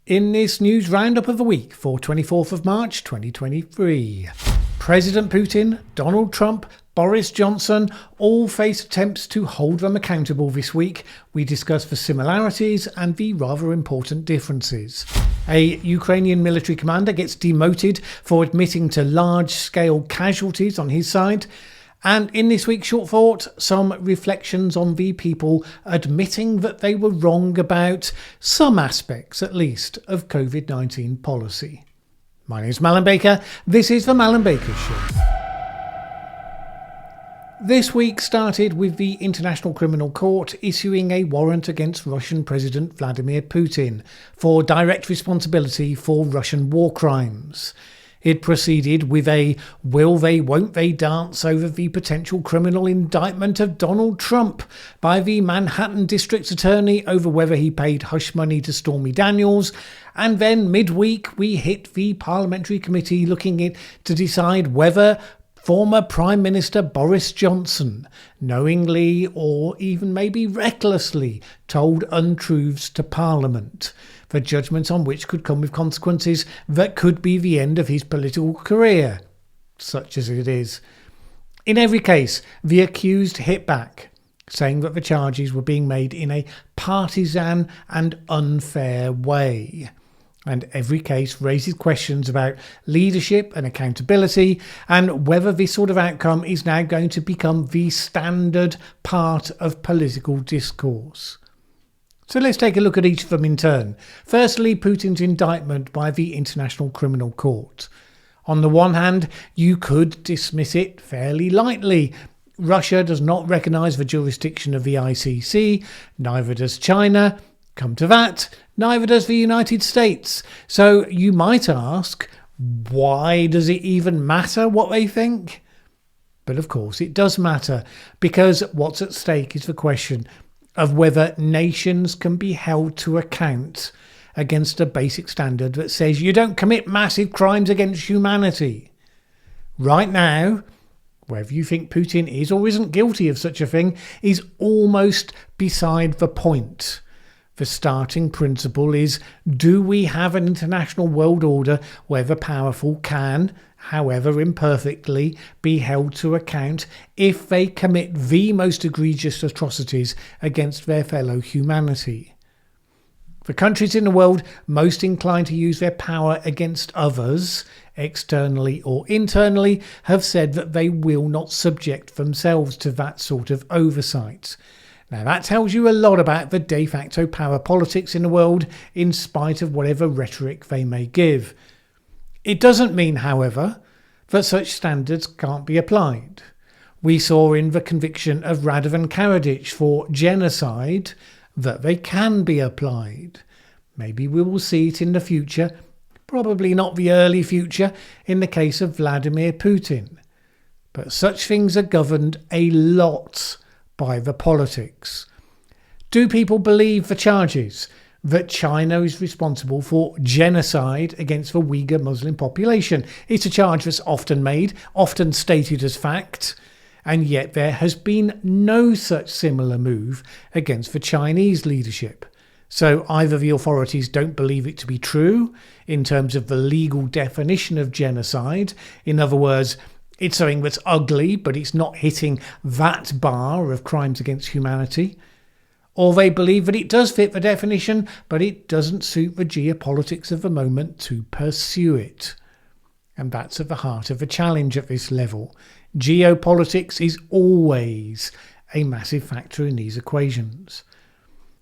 In this news roundup of the week for 24th of March 2023, President Putin, Donald Trump, Boris Johnson all face attempts to hold them accountable this week. We discuss the similarities and the rather important differences. A Ukrainian military commander gets demoted for admitting to large-scale casualties on his side. And in this week's Short Thought, some reflections on the people admitting that they were wrong about some aspects, at least, of COVID-19 policy. My name is Mallen Baker. This is the Mallen Baker Show. This week started with the International Criminal Court issuing a warrant against Russian President Vladimir Putin for direct responsibility for Russian war crimes. It proceeded with a will they, won't they dance over the potential criminal indictment of Donald Trump by the Manhattan District Attorney over whether he paid hush money to Stormy Daniels. And then midweek we hit the Parliamentary Committee looking at to decide whether former Prime Minister Boris Johnson knowingly or even maybe recklessly told untruths to Parliament, for judgments on which could come with consequences that could be the end of his political career, such as it is. In every case, the accused hit back, saying that the charges were being made in a partisan and unfair way. And every case raises questions about leadership and accountability and whether this sort of outcome is now going to become the standard part of political discourse. So let's take a look at each of them in turn. Firstly, Putin's indictment by the International Criminal Court. On the one hand, you could dismiss it fairly lightly. Russia does not recognise the jurisdiction of the ICC, neither does China. Come to that, neither does the United States. So you might ask, why does it even matter what they think? But of course it does matter, because what's at stake is the question of whether nations can be held to account against a basic standard that says you don't commit massive crimes against humanity. Right now, whether you think Putin is or isn't guilty of such a thing is almost beside the point. The starting principle is, do we have an international world order where the powerful can, however imperfectly, be held to account if they commit the most egregious atrocities against their fellow humanity? The countries in the world most inclined to use their power against others, externally or internally, have said that they will not subject themselves to that sort of oversight. Now that tells you a lot about the de facto power politics in the world, in spite of whatever rhetoric they may give. It doesn't mean, however, that such standards can't be applied. We saw in the conviction of Radovan Karadzic for genocide that they can be applied. Maybe we will see it in the future, probably not the early future, in the case of Vladimir Putin. But such things are governed a lot by the politics. Do people believe the charges that China is responsible for genocide against the Uyghur Muslim population? It's a charge that's often made, often stated as fact, and yet there has been no such similar move against the Chinese leadership. So either the authorities don't believe it to be true in terms of the legal definition of genocide, in other words, it's something that's ugly, but it's not hitting that bar of crimes against humanity. Or they believe that it does fit the definition, but it doesn't suit the geopolitics of the moment to pursue it. And that's at the heart of the challenge at this level. Geopolitics is always a massive factor in these equations.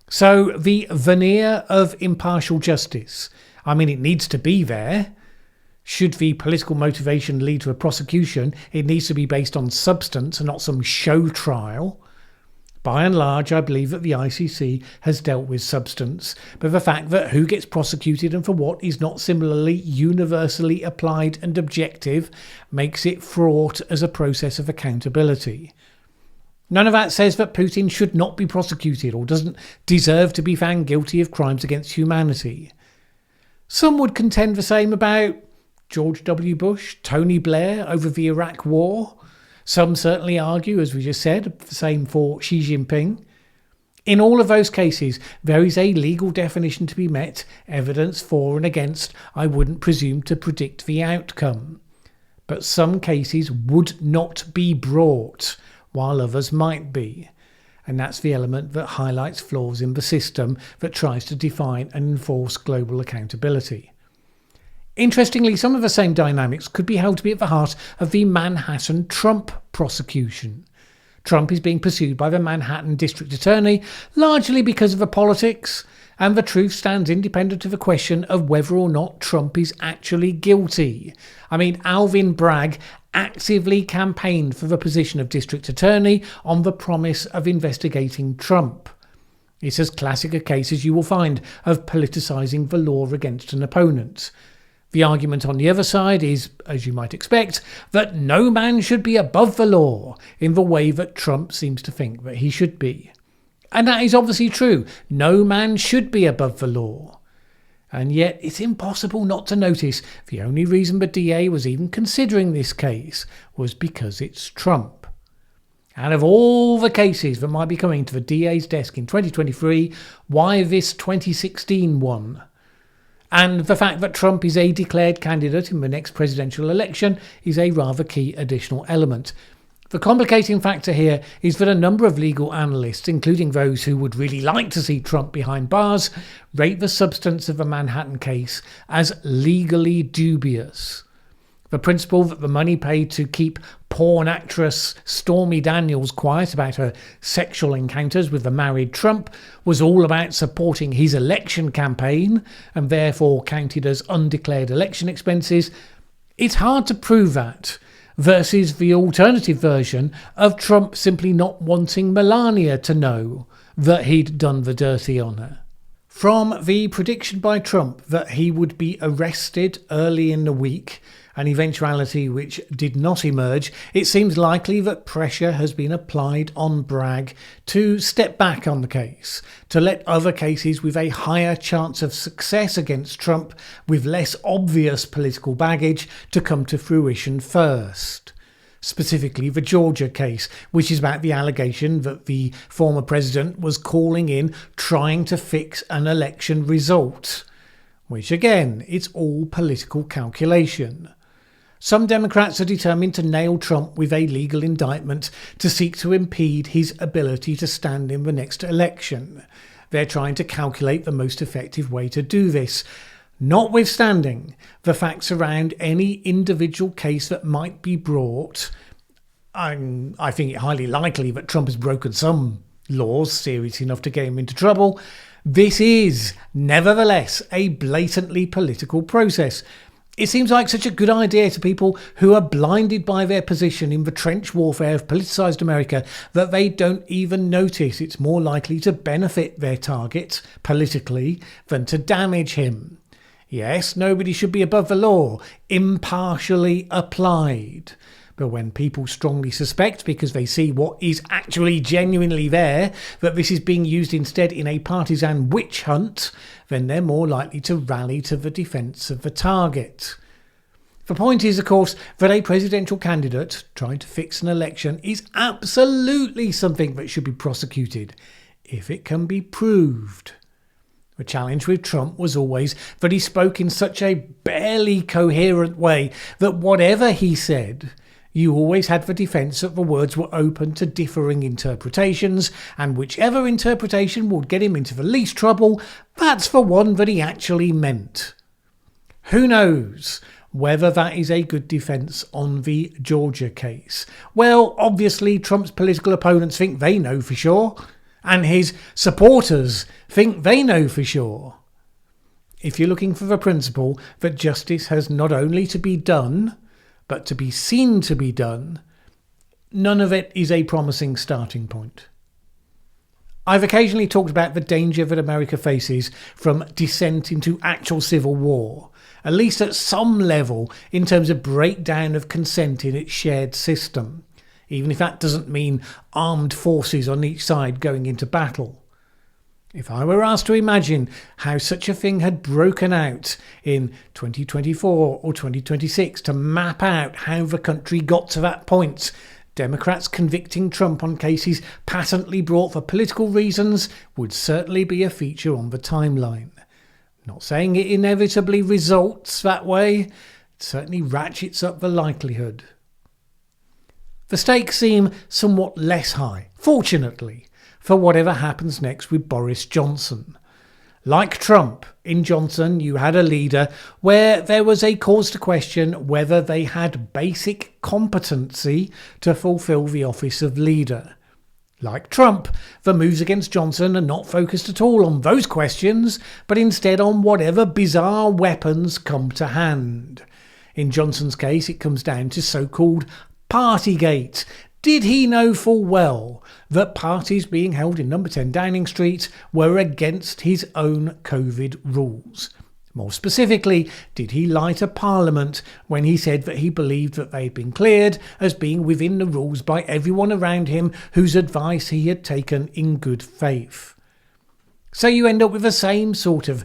So the veneer of impartial justice, it needs to be there. Should the political motivation lead to a prosecution, it needs to be based on substance and not some show trial. By and large, I believe that the ICC has dealt with substance, but the fact that who gets prosecuted and for what is not similarly universally applied and objective makes it fraught as a process of accountability. None of that says that Putin should not be prosecuted or doesn't deserve to be found guilty of crimes against humanity. Some would contend the same about George W. Bush, Tony Blair over the Iraq War. Some certainly argue, as we just said, the same for Xi Jinping. In all of those cases, there is a legal definition to be met, evidence for and against. I wouldn't presume to predict the outcome. But some cases would not be brought, while others might be. And that's the element that highlights flaws in the system that tries to define and enforce global accountability. Interestingly, some of the same dynamics could be held to be at the heart of the Manhattan Trump prosecution. Trump is being pursued by the Manhattan District Attorney largely because of the politics, and the truth stands independent of the question of whether or not Trump is actually guilty. I mean, Alvin Bragg actively campaigned for the position of District Attorney on the promise of investigating Trump. It's as classic a case as you will find of politicising the law against an opponent. The argument on the other side is, as you might expect, that no man should be above the law in the way that Trump seems to think that he should be. And that is obviously true. No man should be above the law. And yet it's impossible not to notice the only reason the DA was even considering this case was because it's Trump. Out of all the cases that might be coming to the DA's desk in 2023, why this 2016 one? And the fact that Trump is a declared candidate in the next presidential election is a rather key additional element. The complicating factor here is that a number of legal analysts, including those who would really like to see Trump behind bars, rate the substance of the Manhattan case as legally dubious. The principle that the money paid to keep porn actress Stormy Daniels quiet about her sexual encounters with the married Trump was all about supporting his election campaign and therefore counted as undeclared election expenses, it's hard to prove that, versus the alternative version of Trump simply not wanting Melania to know that he'd done the dirty on her. From the prediction by Trump that he would be arrested early in the week, an eventuality which did not emerge, it seems likely that pressure has been applied on Bragg to step back on the case, to let other cases with a higher chance of success against Trump with less obvious political baggage to come to fruition first. Specifically the Georgia case, which is about the allegation that the former president was calling in trying to fix an election result, which again, it's all political calculation. Some Democrats are determined to nail Trump with a legal indictment to seek to impede his ability to stand in the next election. They're trying to calculate the most effective way to do this, notwithstanding the facts around any individual case that might be brought. I think it highly likely that Trump has broken some laws serious enough to get him into trouble. This is, nevertheless, a blatantly political process. It seems like such a good idea to people who are blinded by their position in the trench warfare of politicised America that they don't even notice it's more likely to benefit their target politically than to damage him. Yes, nobody should be above the law, impartially applied. But when people strongly suspect, because they see what is actually genuinely there, that this is being used instead in a partisan witch hunt, then they're more likely to rally to the defence of the target. The point is, of course, that a presidential candidate trying to fix an election is absolutely something that should be prosecuted, if it can be proved. The challenge with Trump was always that he spoke in such a barely coherent way that whatever he said, you always had the defence that the words were open to differing interpretations, and whichever interpretation would get him into the least trouble, that's the one that he actually meant. Who knows whether that is a good defence on the Georgia case? Well, obviously Trump's political opponents think they know for sure, and his supporters think they know for sure. If you're looking for the principle that justice has not only to be done, but to be seen to be done, none of it is a promising starting point. I've occasionally talked about the danger that America faces from descent into actual civil war, at least at some level in terms of breakdown of consent in its shared system, even if that doesn't mean armed forces on each side going into battle. If I were asked to imagine how such a thing had broken out in 2024 or 2026 to map out how the country got to that point, Democrats convicting Trump on cases patently brought for political reasons would certainly be a feature on the timeline. Not saying it inevitably results that way, it certainly ratchets up the likelihood. The stakes seem somewhat less high, fortunately, for whatever happens next with Boris Johnson. Like Trump, in Johnson you had a leader where there was a cause to question whether they had basic competency to fulfil the office of leader. Like Trump, the moves against Johnson are not focused at all on those questions, but instead on whatever bizarre weapons come to hand. In Johnson's case, it comes down to so-called Partygate. Did he know full well that parties being held in number 10 Downing Street were against his own COVID rules? More specifically, did he lie to Parliament when he said that he believed that they had been cleared as being within the rules by everyone around him whose advice he had taken in good faith? So you end up with the same sort of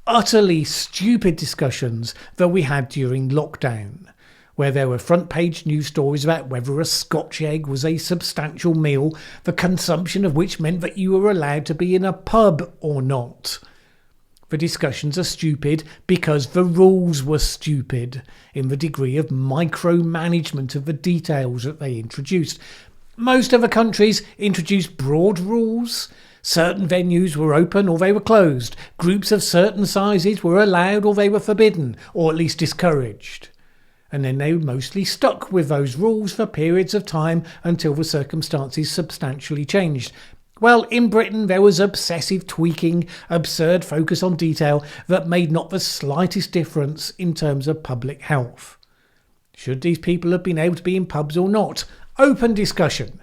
utterly stupid discussions that we had during lockdown, where there were front-page news stories about whether a Scotch egg was a substantial meal, the consumption of which meant that you were allowed to be in a pub or not. The discussions are stupid because the rules were stupid in the degree of micromanagement of the details that they introduced. Most other countries introduced broad rules. Certain venues were open or they were closed. Groups of certain sizes were allowed or they were forbidden, or at least discouraged. And then they mostly stuck with those rules for periods of time until the circumstances substantially changed. Well, in Britain there was obsessive tweaking, absurd focus on detail that made not the slightest difference in terms of public health. Should these people have been able to be in pubs or not? Open discussion.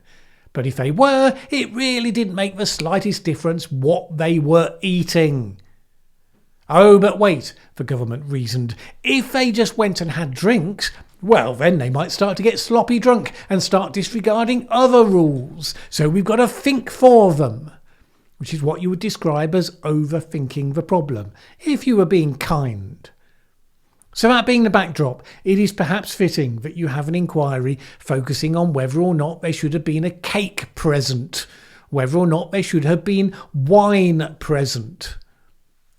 But if they were, it really didn't make the slightest difference what they were eating. Oh, but wait, the government reasoned. If they just went and had drinks, well, then they might start to get sloppy drunk and start disregarding other rules. So we've got to think for them, which is what you would describe as overthinking the problem, if you were being kind. So that being the backdrop, it is perhaps fitting that you have an inquiry focusing on whether or not there should have been a cake present, whether or not there should have been wine present.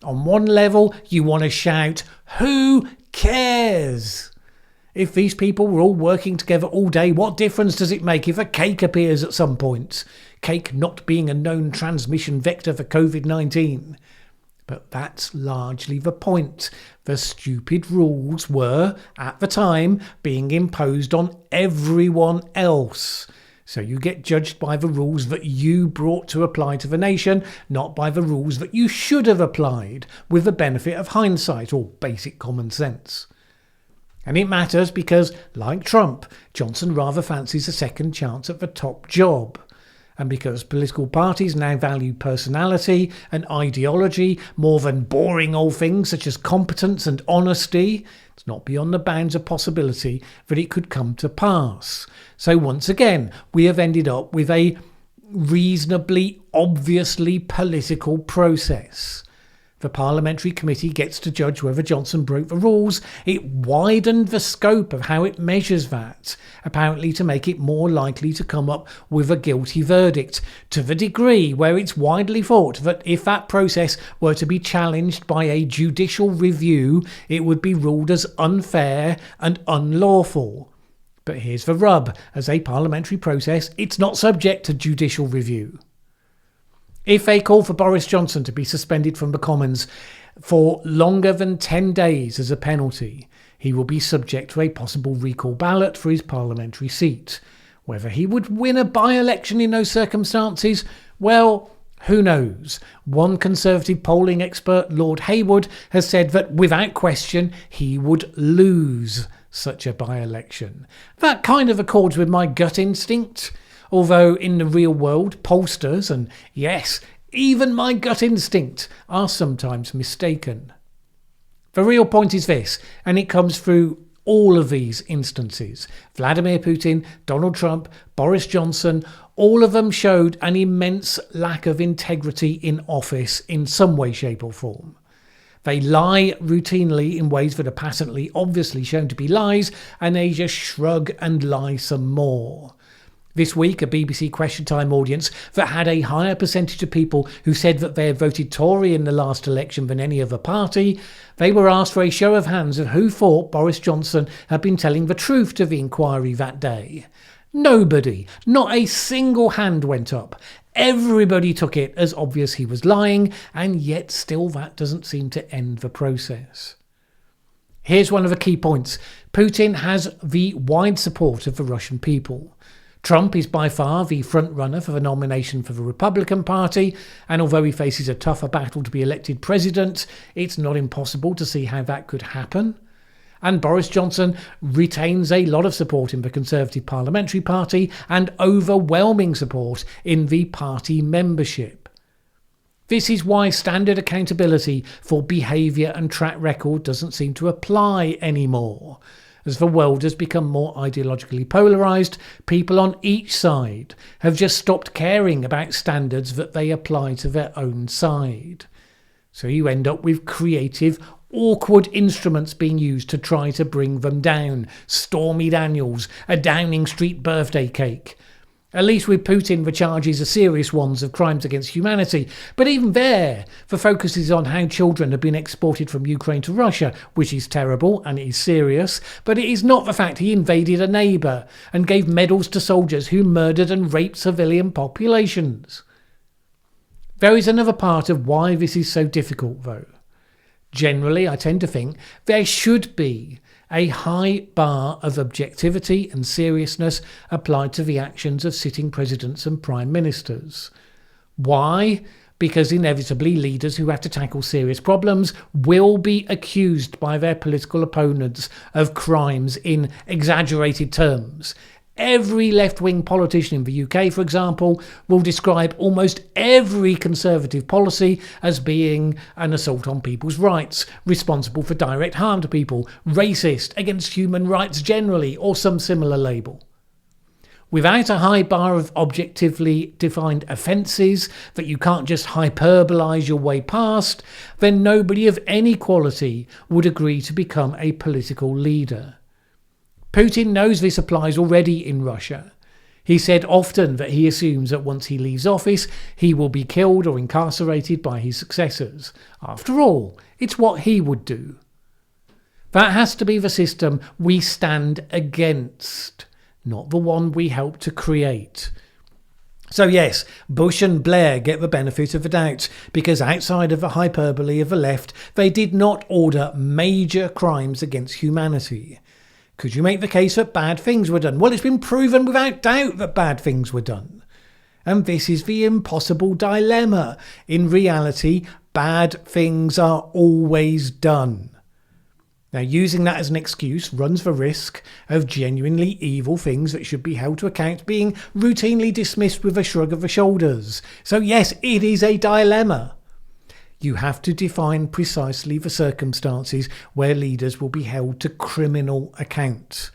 On one level, you want to shout, who cares? If these people were all working together all day, what difference does it make if a cake appears at some point? Cake not being a known transmission vector for COVID-19. But that's largely the point. The stupid rules were, at the time, being imposed on everyone else. So you get judged by the rules that you brought to apply to the nation, not by the rules that you should have applied, with the benefit of hindsight or basic common sense. And it matters because, like Trump, Johnson rather fancies a second chance at the top job. And because political parties now value personality and ideology more than boring old things such as competence and honesty, it's not beyond the bounds of possibility that it could come to pass. So once again, we have ended up with a reasonably obviously political process. The parliamentary committee gets to judge whether Johnson broke the rules. It widened the scope of how it measures that, apparently to make it more likely to come up with a guilty verdict, to the degree where it's widely thought that if that process were to be challenged by a judicial review, it would be ruled as unfair and unlawful. But here's the rub. As a parliamentary process, it's not subject to judicial review. If they call for Boris Johnson to be suspended from the Commons for longer than 10 days as a penalty, he will be subject to a possible recall ballot for his parliamentary seat. Whether he would win a by-election in those circumstances, well, who knows? One Conservative polling expert, Lord Haywood, has said that without question he would lose such a by-election. That kind of accords with my gut instinct. Although in the real world, pollsters and, yes, even my gut instinct are sometimes mistaken. The real point is this, and it comes through all of these instances. Vladimir Putin, Donald Trump, Boris Johnson, all of them showed an immense lack of integrity in office in some way, shape or form. They lie routinely in ways that are patently, obviously shown to be lies, and they just shrug and lie some more. This week, a BBC Question Time audience that had a higher percentage of people who said that they had voted Tory in the last election than any other party, they were asked for a show of hands of who thought Boris Johnson had been telling the truth to the inquiry that day. Nobody, not a single hand went up. Everybody took it as obvious he was lying, and yet still that doesn't seem to end the process. Here's one of the key points. Putin has the wide support of the Russian people. Trump is by far the front-runner for the nomination for the Republican Party, and although he faces a tougher battle to be elected president, it's not impossible to see how that could happen. And Boris Johnson retains a lot of support in the Conservative Parliamentary Party and overwhelming support in the party membership. This is why standard accountability for behaviour and track record doesn't seem to apply anymore. As the world has become more ideologically polarised, people on each side have just stopped caring about standards that they apply to their own side. So you end up with creative, awkward instruments being used to try to bring them down. Stormy Daniels, a Downing Street birthday cake. At least with Putin, the charges are serious ones of crimes against humanity. But even there, the focus is on how children have been exported from Ukraine to Russia, which is terrible and it is serious. But it is not the fact he invaded a neighbour and gave medals to soldiers who murdered and raped civilian populations. There is another part of why this is so difficult, though. Generally, I tend to think there should be a high bar of objectivity and seriousness applied to the actions of sitting presidents and prime ministers. Why? Because inevitably leaders who have to tackle serious problems will be accused by their political opponents of crimes in exaggerated terms. Every left-wing politician in the UK, for example, will describe almost every Conservative policy as being an assault on people's rights, responsible for direct harm to people, racist, against human rights generally, or some similar label. Without a high bar of objectively defined offences that you can't just hyperbolise your way past, then nobody of any quality would agree to become a political leader. Putin knows this applies already in Russia. He said often that he assumes that once he leaves office, he will be killed or incarcerated by his successors. After all, it's what he would do. That has to be the system we stand against, not the one we help to create. So yes, Bush and Blair get the benefit of the doubt, because outside of the hyperbole of the left, they did not order major crimes against humanity. Could you make the case that bad things were done? Well, it's been proven without doubt that bad things were done. And this is the impossible dilemma. In reality, bad things are always done. Now, using that as an excuse runs the risk of genuinely evil things that should be held to account being routinely dismissed with a shrug of the shoulders. So yes, it is a dilemma. You have to define precisely the circumstances where leaders will be held to criminal account.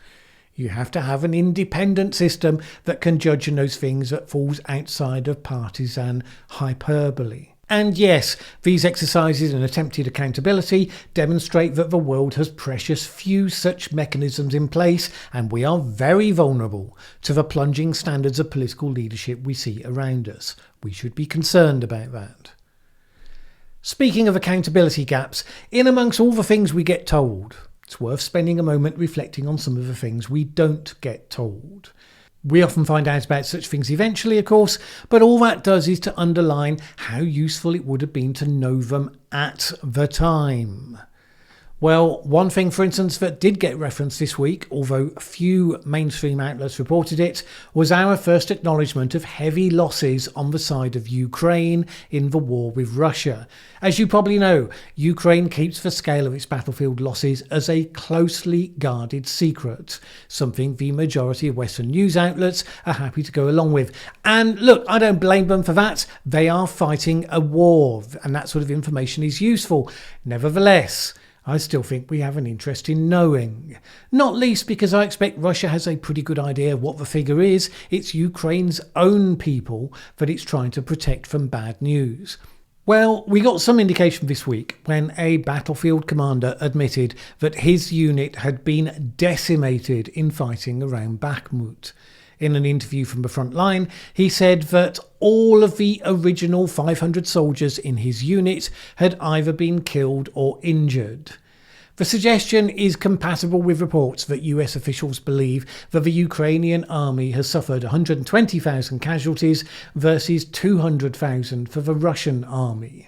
You have to have an independent system that can judge on those things that falls outside of partisan hyperbole. And yes, these exercises in attempted accountability demonstrate that the world has precious few such mechanisms in place, and we are very vulnerable to the plunging standards of political leadership we see around us. We should be concerned about that. Speaking of accountability gaps, in amongst all the things we get told, it's worth spending a moment reflecting on some of the things we don't get told. We often find out about such things eventually, of course, but all that does is to underline how useful it would have been to know them at the time. Well, one thing, for instance, that did get referenced this week, although few mainstream outlets reported it, was our first acknowledgement of heavy losses on the side of Ukraine in the war with Russia. As you probably know, Ukraine keeps the scale of its battlefield losses as a closely guarded secret, something the majority of Western news outlets are happy to go along with. And look, I don't blame them for that. They are fighting a war, and that sort of information is useful. Nevertheless, I still think we have an interest in knowing. Not least because I expect Russia has a pretty good idea of what the figure is. It's Ukraine's own people that it's trying to protect from bad news. Well, we got some indication this week when a battlefield commander admitted that his unit had been decimated in fighting around Bakhmut. In an interview from the front line, he said that all of the original 500 soldiers in his unit had either been killed or injured. The suggestion is compatible with reports that US officials believe that the Ukrainian army has suffered 120,000 casualties versus 200,000 for the Russian army.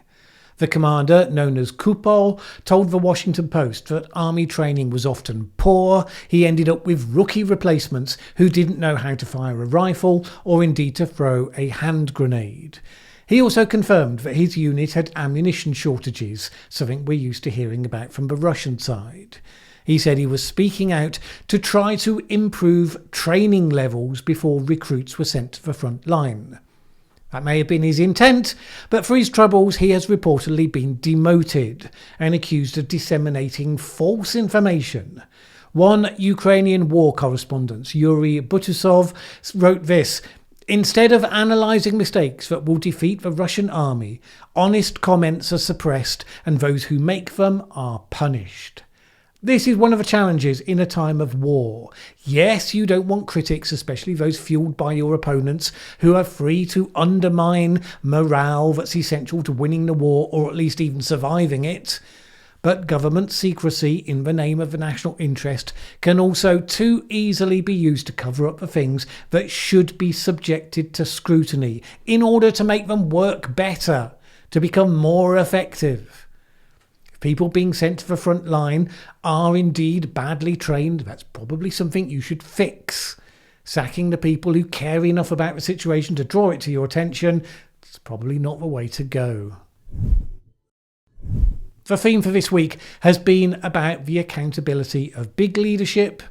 The commander, known as Kupol, told the Washington Post that army training was often poor. He ended up with rookie replacements who didn't know how to fire a rifle or indeed to throw a hand grenade. He also confirmed that his unit had ammunition shortages, something we're used to hearing about from the Russian side. He said he was speaking out to try to improve training levels before recruits were sent to the front line. That may have been his intent, but for his troubles he has reportedly been demoted and accused of disseminating false information. One Ukrainian war correspondent, Yuri Butusov, wrote this: "Instead of analysing mistakes that will defeat the Russian army, honest comments are suppressed and those who make them are punished." This is one of the challenges in a time of war. Yes, you don't want critics, especially those fueled by your opponents, who are free to undermine morale that's essential to winning the war or at least even surviving it. But government secrecy in the name of the national interest can also too easily be used to cover up the things that should be subjected to scrutiny in order to make them work better, to become more effective. People being sent to the front line are indeed badly trained. That's probably something you should fix. Sacking the people who care enough about the situation to draw it to your attention, it's probably not the way to go. The theme for this week has been about the accountability of big leadership.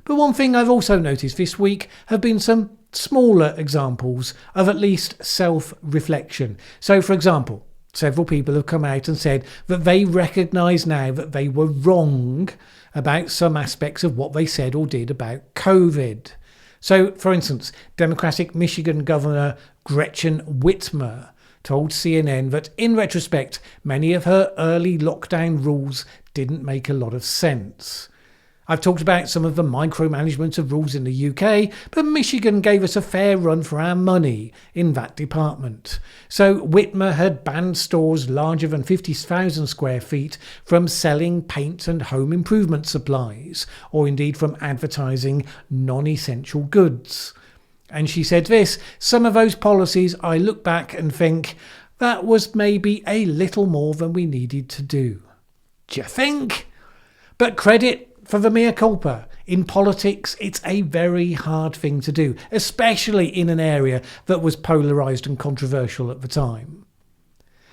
But one thing I've also noticed this week have been some smaller examples of at least self-reflection. So, for example, several people have come out and said that they recognise now that they were wrong about some aspects of what they said or did about COVID. So, for instance, Democratic Michigan Governor Gretchen Whitmer told CNN that in retrospect, many of her early lockdown rules didn't make a lot of sense. I've talked about some of the micromanagement of rules in the UK, but Michigan gave us a fair run for our money in that department. So Whitmer had banned stores larger than 50,000 square feet from selling paint and home improvement supplies, or indeed from advertising non-essential goods. And she said this: "Some of those policies I look back and think, that was maybe a little more than we needed to do." Do you think? But credit for the mea culpa. In politics, it's a very hard thing to do, especially in an area that was polarised and controversial at the time.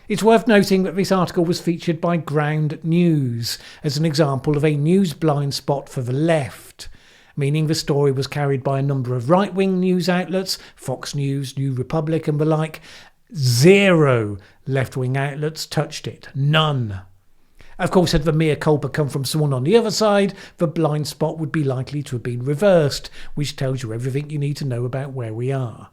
It's worth noting that this article was featured by Ground News as an example of a news blind spot for the left, meaning the story was carried by a number of right-wing news outlets, Fox News, New Republic and the like. 0 left-wing outlets touched it. None. Of course, had the mea culpa come from someone on the other side, the blind spot would be likely to have been reversed, which tells you everything you need to know about where we are.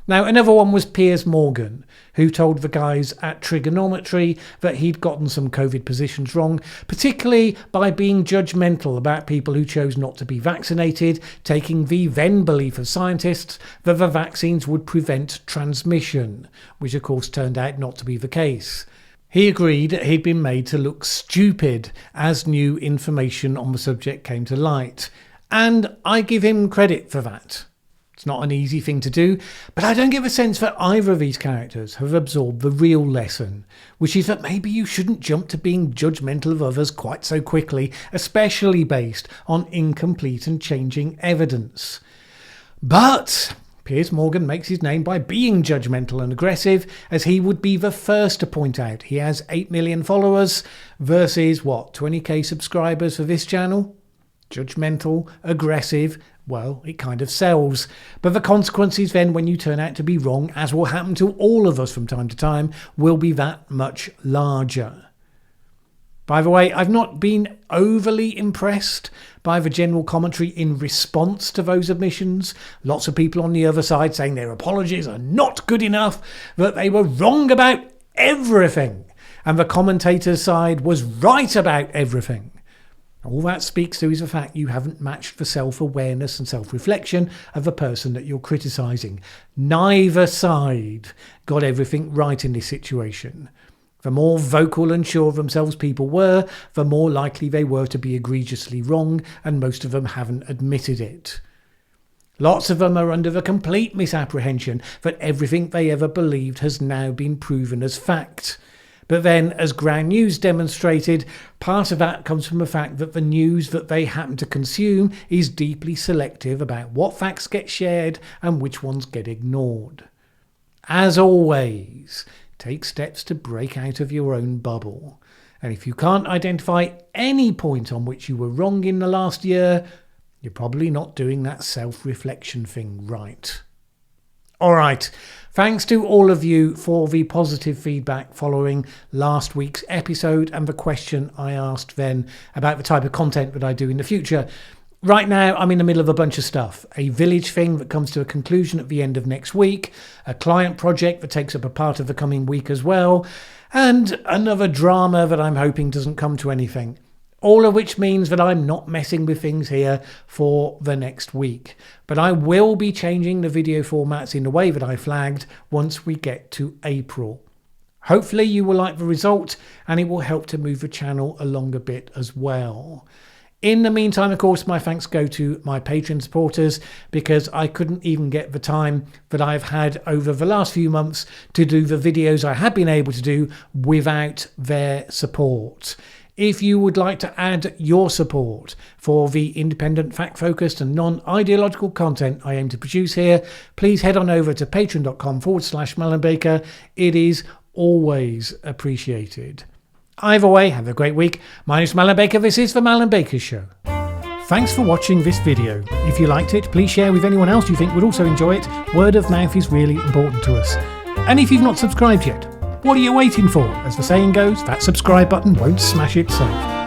Now, another one was Piers Morgan, who told the guys at Trigonometry that he'd gotten some COVID positions wrong, particularly by being judgmental about people who chose not to be vaccinated, taking the then belief of scientists that the vaccines would prevent transmission, which of course turned out not to be the case. He agreed that he'd been made to look stupid as new information on the subject came to light, and I give him credit for that. It's not an easy thing to do, but I don't get a sense that either of these characters have absorbed the real lesson, which is that maybe you shouldn't jump to being judgmental of others quite so quickly, especially based on incomplete and changing evidence. But Piers Morgan makes his name by being judgmental and aggressive, as he would be the first to point out he has 8 million followers versus, 20k subscribers for this channel? Judgmental, aggressive, well, it kind of sells. But the consequences then when you turn out to be wrong, as will happen to all of us from time to time, will be that much larger. By the way, I've not been overly impressed by the general commentary in response to those admissions. Lots of people on the other side saying their apologies are not good enough, that they were wrong about everything, and the commentator's side was right about everything. All that speaks to is the fact you haven't matched the self-awareness and self-reflection of the person that you're criticising. Neither side got everything right in this situation. The more vocal and sure of themselves people were, the more likely they were to be egregiously wrong, and most of them haven't admitted it. Lots of them are under the complete misapprehension that everything they ever believed has now been proven as fact. But then, as Ground News demonstrated, part of that comes from the fact that the news that they happen to consume is deeply selective about what facts get shared and which ones get ignored. As always, take steps to break out of your own bubble. And if you can't identify any point on which you were wrong in the last year, you're probably not doing that self-reflection thing right. All right. Thanks to all of you for the positive feedback following last week's episode and the question I asked then about the type of content that I do in the future. Right now, I'm in the middle of a bunch of stuff. A village thing that comes to a conclusion at the end of next week, a client project that takes up a part of the coming week as well, and another drama that I'm hoping doesn't come to anything. All of which means that I'm not messing with things here for the next week. But I will be changing the video formats in the way that I flagged once we get to April. Hopefully you will like the result, and it will help to move the channel along a bit as well. In the meantime, of course, my thanks go to my Patreon supporters, because I couldn't even get the time that I've had over the last few months to do the videos I have been able to do without their support. If you would like to add your support for the independent, fact-focused and non-ideological content I aim to produce here, please head on over to patreon.com/Mallen Baker. It is always appreciated. Either way, have a great week. My name is Mallen Baker. This is the Mallen Baker Show. Thanks for watching this video. If you liked it, please share with anyone else you think would also enjoy it. Word of mouth is really important to us. And if you've not subscribed yet, what are you waiting for? As the saying goes, that subscribe button won't smash itself.